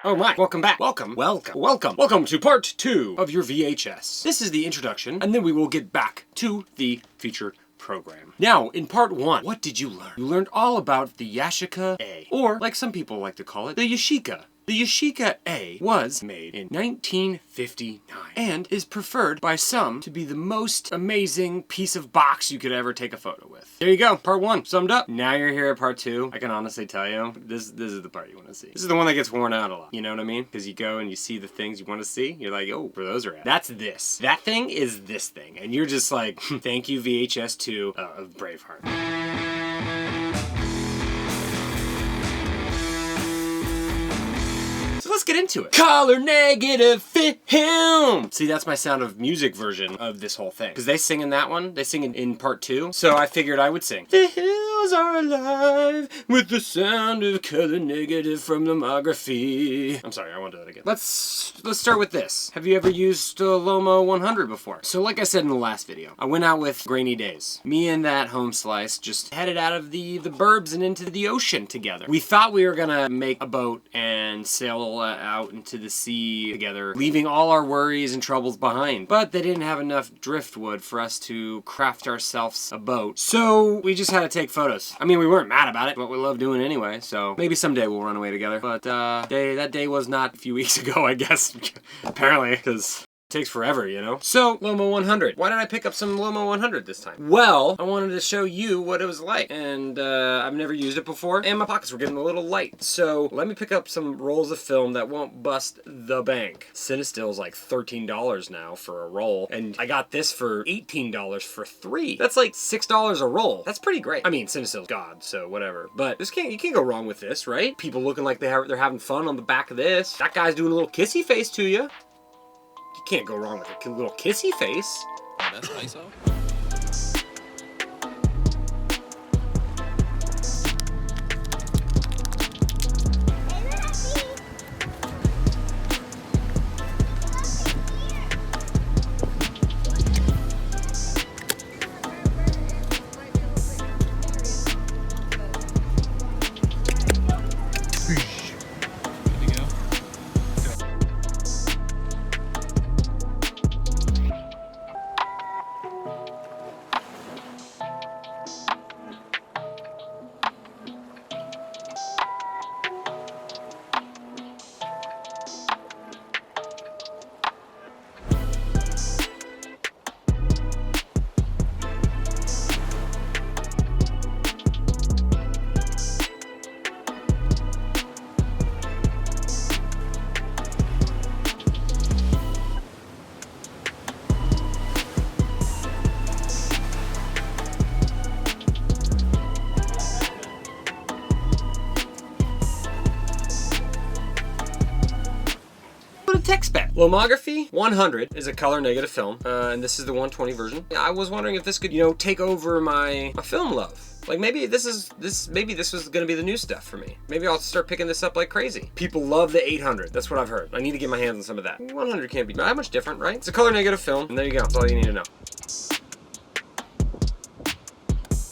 Oh my, welcome back. Welcome to part 2 of your VHS. This is the introduction, and then we will get back to the feature program. Now, in part 1, what did you learn? You learned all about the Yashica A, or like some people like to call it, the Yashica. The Yashica A was made in 1959 and is preferred by some to be the most amazing piece of box you could ever take a photo with. There you go, part 1 summed up. Now you're here at part 2. I can honestly tell you, this is the part you want to see. This is the one that gets worn out a lot. You know what I mean? Because you go and you see the things you want to see. You're like, oh, where those are at. That's this. That thing is this thing. And you're just like, thank you VHS 2 of Braveheart. Let's get into it. Color Negative Film! See, that's my Sound of Music version of this whole thing. Because they sing in that one. They sing in part 2. So I figured I would sing. The hills are alive with the sound of color negative from Lomography. I'm sorry, I won't do that again. Let's start with this. Have you ever used Lomo 100 before? So like I said in the last video, I went out with Grainy Days. Me and that home slice just headed out of the burbs and into the ocean together. We thought we were gonna make a boat and sail out into the sea together, leaving all our worries and troubles behind. But they didn't have enough driftwood for us to craft ourselves a boat. So we just had to take photos. I mean, we weren't mad about it, but we love doing it anyway. So maybe someday we'll run away together. But that day was not a few weeks ago, I guess. Apparently, because it takes forever, you know? So, Lomo 100. Why did I pick up some Lomo 100 this time? Well, I wanted to show you what it was like. And I've never used it before. And my pockets were getting a little light. So, let me pick up some rolls of film that won't bust the bank. Cinestill's like $13 now for a roll. And I got this for $18 for 3. That's like $6 a roll. That's pretty great. I mean, Cinestill's God, so whatever. But you can't go wrong with this, right? People looking like they're having fun on the back of this. That guy's doing a little kissy face to you. You can't go wrong with a little kissy face. That's ISO. Tech spec. Lomography 100 is a color negative film, and this is the 120 version. I was wondering if this could, you know, take over my film love. Like maybe this was gonna be the new stuff for me. Maybe I'll start picking this up like crazy. People love the 800. That's what I've heard. I need to get my hands on some of that. 100 can't be that much different, right? It's a color negative film, and there you go. That's all you need to know.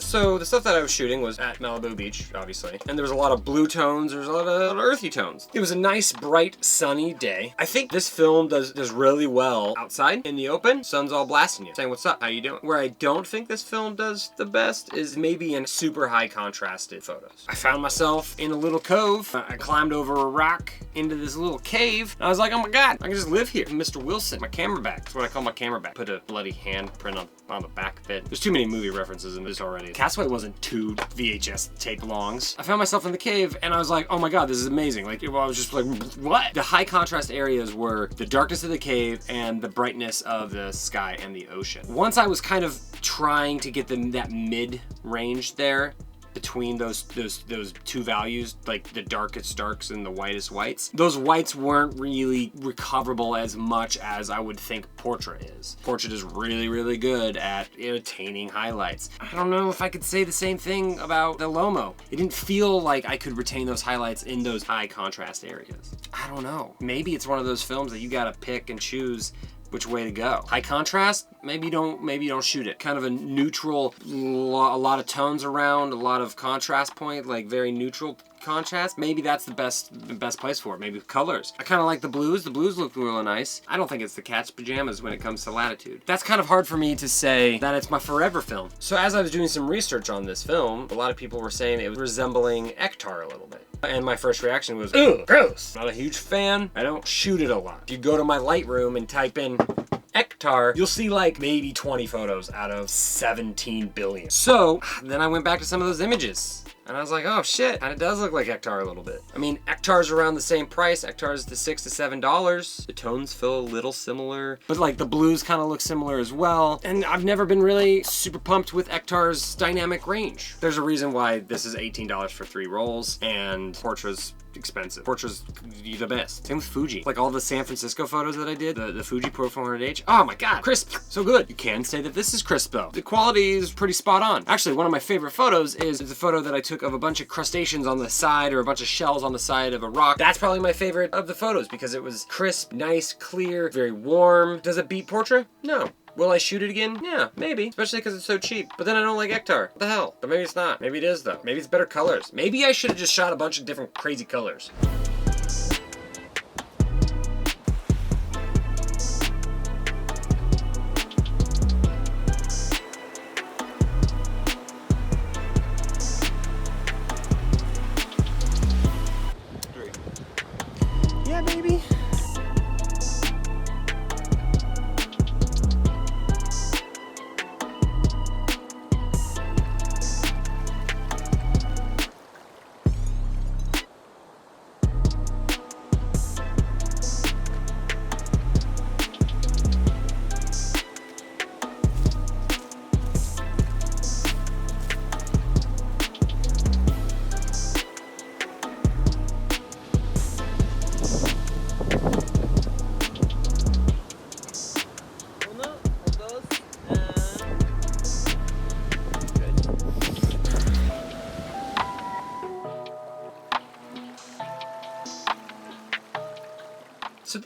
So the stuff that I was shooting was at Malibu Beach, obviously. And there was a lot of blue tones, there was a lot of earthy tones. It was a nice, bright, sunny day. I think this film does really well outside, in the open. Sun's all blasting you, saying, what's up, how you doing? Where I don't think this film does the best is maybe in super high contrasted photos. I found myself in a little cove. I climbed over a rock into this little cave. And I was like, oh my God, I can just live here. Mr. Wilson, my camera bag. That's what I call my camera bag. Put a bloody handprint on the back of it. There's too many movie references in this already. Castaway wasn't 2 VHS tape longs. I found myself in the cave and I was like, oh my God, this is amazing. Like, I was just like, what? The high contrast areas were the darkness of the cave and the brightness of the sky and the ocean. Once I was kind of trying to get that mid range there, between those two values, like the darkest darks and the whitest whites. Those whites weren't really recoverable as much as I would think Portrait is. Portrait is really, really good at attaining highlights. I don't know if I could say the same thing about the Lomo. It didn't feel like I could retain those highlights in those high contrast areas. I don't know. Maybe it's one of those films that you gotta pick and choose which way to go. High contrast, maybe don't shoot it. Kind of a neutral, a lot of tones around, a lot of contrast point, like very neutral contrast, maybe that's the best place for it. Maybe colors. I kind of like the blues. The blues look really nice. I don't think it's the cat's pajamas when it comes to Latitude. That's kind of hard for me to say that it's my forever film. So as I was doing some research on this film, a lot of people were saying it was resembling Ektar a little bit. And my first reaction was, ugh, gross. Not a huge fan. I don't shoot it a lot. If you go to my Lightroom and type in Ektar, you'll see like maybe 20 photos out of 17 billion. So then I went back to some of those images. And I was like, oh shit, and it does look like Ektar a little bit. I mean, Ektar's around the same price. Ektar's the $6 to $7. The tones feel a little similar, but like the blues kind of look similar as well. And I've never been really super pumped with Ektar's dynamic range. There's a reason why this is $18 for 3 rolls, and Portra's expensive. Portra's the best. Same with Fuji. Like all the San Francisco photos that I did, the Fuji Pro 400H. Oh my god, crisp, so good. You can say that this is crisp though. The quality is pretty spot on. Actually, one of my favorite photos is a photo that I took of a bunch of crustaceans on the side, or a bunch of shells on the side of a rock. That's probably my favorite of the photos because it was crisp, nice, clear, very warm. Does it beat Portra? No. Will I shoot it again? Yeah, maybe. Especially because it's so cheap. But then I don't like Ektar. What the hell? But maybe it's not. Maybe it is though. Maybe it's better colors. Maybe I should have just shot a bunch of different crazy colors. Yeah, maybe. So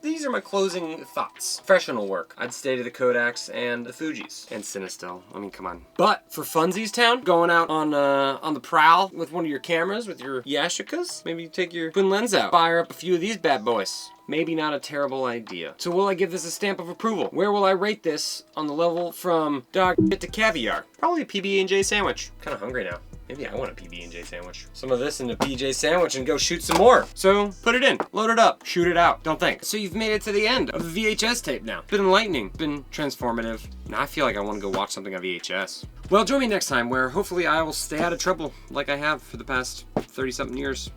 these are my closing thoughts. Professional work. I'd stay to the Kodaks and the Fujis. And Cinestel. I mean, come on. But for Funsies Town, going out on the prowl with one of your cameras, with your Yashicas, maybe you take your twin lens out, fire up a few of these bad boys. Maybe not a terrible idea. So will I give this a stamp of approval? Where will I rate this on the level from dog shit to caviar? Probably a PB&J sandwich. Kind of hungry now. Maybe I want a PB&J sandwich. Some of this in a PJ sandwich and go shoot some more. So put it in, load it up, shoot it out. Don't think. So you've made it to the end of the VHS tape now. Been enlightening, been transformative. Now I feel like I want to go watch something on VHS. Well, join me next time where hopefully I will stay out of trouble like I have for the past 30-something years.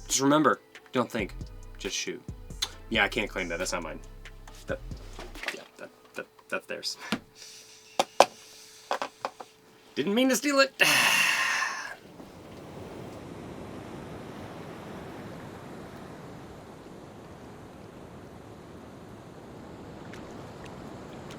Just remember, don't think, just shoot. Yeah, I can't claim that. That's not mine. That's theirs. Didn't mean to steal it.